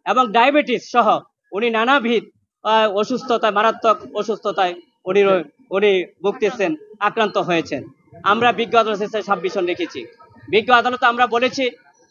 এবং ডায়াবেটিস সহ উনি নানাবিধ অসুস্থতায়, মারাত্মক অসুস্থতায় উনি উনি ভুগতেছেন, আক্রান্ত হয়েছেন। আমরা বিজ্ঞ আদালতে সাবমিশন রেখেছি। বিজ্ঞ আদালতে আমরা বলেছি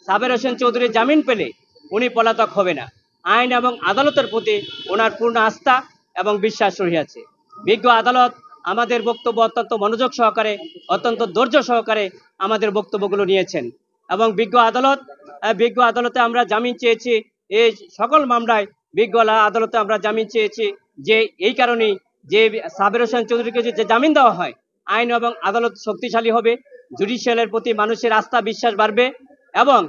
সাবের হোসেন চৌধুরী জামিন পেলে উনি পলাতক হবে না। আইন এবং আদালতের প্রতি ওনার পূর্ণ আস্থা এবং বিশ্বাস রহিয়াছে। বিজ্ঞ আদালত আমাদের বক্তব্য অত্যন্ত মনোযোগ সহকারে, অত্যন্ত ধৈর্য সহকারে আমাদের বক্তব্যগুলো নিয়েছেন এবং বিজ্ঞ আদালতে আমরা জামিন চেয়েছি। এই সকল মামলায় বিজ্ঞ আদালতে আমরা জামিন চেয়েছি যে এই কারণেই যে সাবের হোসেন চৌধুরীকে যে জামিন দেওয়া হয়, আইন এবং আদালত শক্তিশালী হবে, জুডিশিয়ালের প্রতি মানুষের আস্থা বিশ্বাস বাড়বে এবং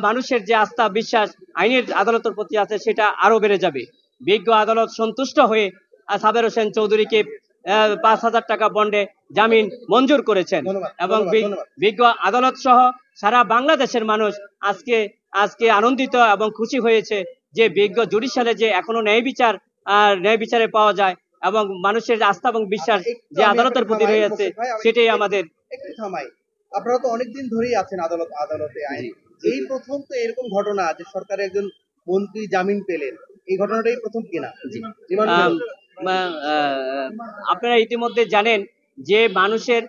মানুষের যে আস্থা বিশ্বাস আইনের আদালতের প্রতি আছে সেটা আরো বেড়ে যাবে। বিজ্ঞ আদালত সন্তুষ্ট হয়ে সাবের হোসেন চৌধুরীকে 5,000 টাকা বন্ডে জামিন মঞ্জুর করেছেন এবং বিজ্ঞ আদালত সহ সারা বাংলাদেশের মানুষ আজকে আনন্দিত এবং খুশি হয়েছে যে বিজ্ঞ জুডিশিয়ালে যে এখনো ন্যায় বিচারে পাওয়া যায় এবং মানুষের আস্থা এবং বিশ্বাস যে আদালতের প্রতি রয়েছে সেটাই আমাদের। আপনারা তো অনেকদিন ধরেই আছেন আদালতে আইন, এই প্রথম তো এরকম ঘটনা যে সরকারের একজন মন্ত্রী জামিন পেলেন, এই ঘটনাটাই প্রথম কিনা? আপনারা ইতিমধ্যে জানেন যে মানুষের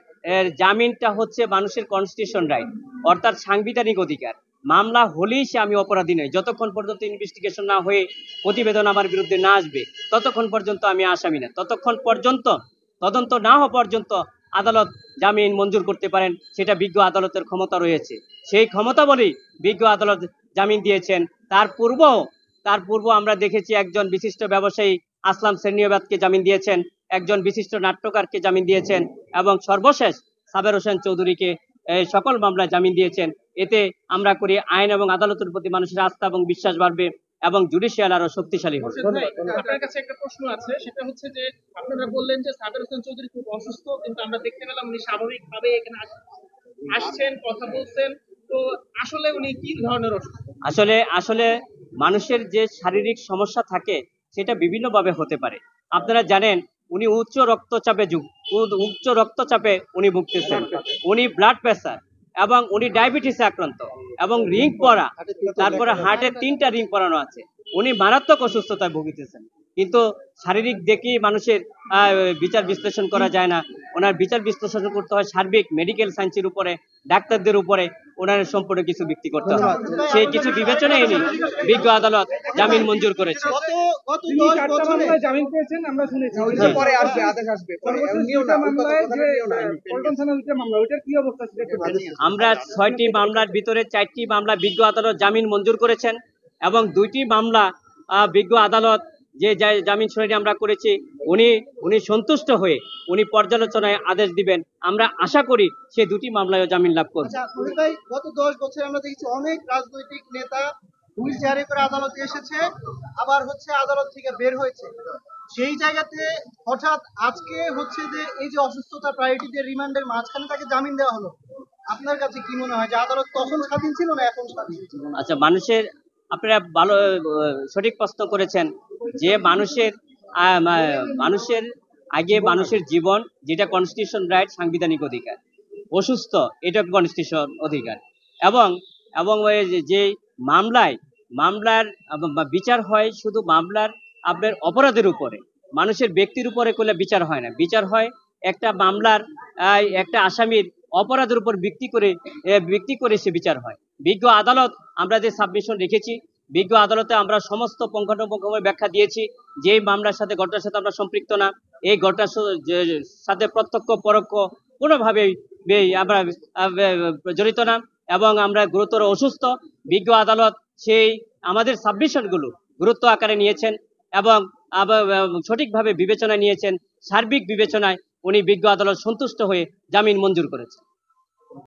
জামিনটা হচ্ছে মানুষের কনস্টিটিউশন রাইট, অর্থাৎ সাংবিধানিক অধিকার। মামলা হলেই সে আমি অপরাধী নই, যতক্ষণ পর্যন্ত ইনভেস্টিগেশন না হয়ে প্রতিবেদন আমার বিরুদ্ধে না আসবে ততক্ষণ পর্যন্ত আমি আসামি না। ততক্ষণ পর্যন্ত তদন্ত না হওয়া পর্যন্ত আদালত জামিন মঞ্জুর করতে পারেন, সেটা বিজ্ঞ আদালতের ক্ষমতা রয়েছে। সেই ক্ষমতা বলেই বিজ্ঞ আদালত জামিন দিয়েছেন। তার পূর্ব আমরা দেখেছি একজন বিশিষ্ট ব্যবসায়ী আসলাম সেরনিয়াবাদকে জামিন দিয়েছেন, একজন বিশিষ্ট নাট্যকারকে জামিন দিয়েছেন এবং সর্বশেষ সাবের হোসেন চৌধুরীকে সকল মামলায় জামিন দিয়েছেন। এতে আমরা করি আইন এবং আদালতের প্রতি মানুষের আস্থা এবং বিশ্বাস বাড়বে এবং জুডিশিয়াল আরো শক্তিশালী হবে। আপনার কাছে একটা প্রশ্ন আছে, সেটা হচ্ছে যে আপনারা বললেন যে সাবের হোসেন চৌধুরী খুব অসুস্থ, কিন্তু আমরা দেখতে পেলাম উনি স্বাভাবিকভাবে এখানে আসছেন, কথা বলছেন। তো আসলে উনি কি ধরনের অসুস্থ? আসলে মানুষের যে শারীরিক সমস্যা থাকে সেটা বিভিন্নভাবে হতে পারে। আপনারা জানেন উনি উচ্চ রক্তচাপে উনি ভুগতেছেন, উনি ব্লাড প্রেসার এবং উনি ডায়াবেটিসে আক্রান্ত এবং রিং পরা, তারপরে হার্টের 3টা রিং পরানো আছে। উনি মারাত্মক অসুস্থতায় ভুগিতেছেন, কিন্তু শারীরিক দেখেই মানুষের বিচার বিশ্লেষণ করা যায় না। ওনার বিচার বিশ্লেষণ করতে হয় সার্বিক মেডিকেল সায়েন্সের উপরে, ডাক্তারদের উপরে ওনার সম্পূর্ণ কিছু ভিত্তি করতে হয়। সেই কিছু বিবেচনায় এনে বিজ্ঞ আদালত জামিন মঞ্জুর করেছে। আমরা 6টি মামলার ভিতরে 4টি মামলা বিজ্ঞ আদালত জামিন মঞ্জুর করেছেন এবং 2টি মামলা বিজ্ঞ আদালত যে জামিন শুনানি আমরা করেছি উনি সন্তুষ্ট হয়ে উনি পর্যালোচনায় আদেশ দিবেন। আমরা আশা করি সেই 2টি মামলায় জামিন লাভ করবে। গত 10 বছর আমরা দেখছি অনেক রাজনৈতিক নেতা হুইল চেয়ারে করে আদালতে এসেছে, আবার আদালত থেকে বের হয়েছে। সেই জায়গাতে হঠাৎ আজকে যে এই যে অসুস্থতা প্রায়োরিটি দিয়ে রিমান্ডের মাঝখানে তাকে জামিন দেওয়া হলো, আপনার কাছে কি মনে হয় যে আদালত তখন স্বাধীন ছিল না এখন স্বাধীন? আচ্ছা, আপনারা ভালো সঠিক প্রশ্ন করেছেন যে মানুষের আগে মানুষের জীবন, যেটা কনস্টিটিউশন রাইট, সাংবিধানিক অধিকার, অসুস্থ এটা কনস্টিটিউশন অধিকার এবং যে মামলার বিচার হয় শুধু মামলার আপনার অপরাধের উপরে, মানুষের ব্যক্তির উপরে করলে বিচার হয় না। বিচার হয় একটা মামলার একটা আসামির অপরাধের উপর ভিত্তি করে সে বিচার হয়। বিজ্ঞ আদালত আমরা যে সাবমিশন রেখেছি, বিজ্ঞ আদালতে আমরা সমস্ত পুঙ্খানুপুঙ্খভাবে ব্যাখ্যা দিয়েছি যে এই মামলার সাথে ঘটনার সাথে আমরা সম্পৃক্ত না, এই ঘটনার সাথে প্রত্যক্ষ পরোক্ষ কোনোভাবেই আমরা জড়িত না এবং আমরা গুরুতর অসুস্থ। বিজ্ঞ আদালত সেই আমাদের সাবমিশনগুলো গুরুত্ব আকারে নিয়েছেন এবং সঠিকভাবে বিবেচনা নিয়েছেন। সার্বিক বিবেচনায় উনি বিজ্ঞ আদালত সন্তুষ্ট হয়ে জামিন মঞ্জুর করেছেন।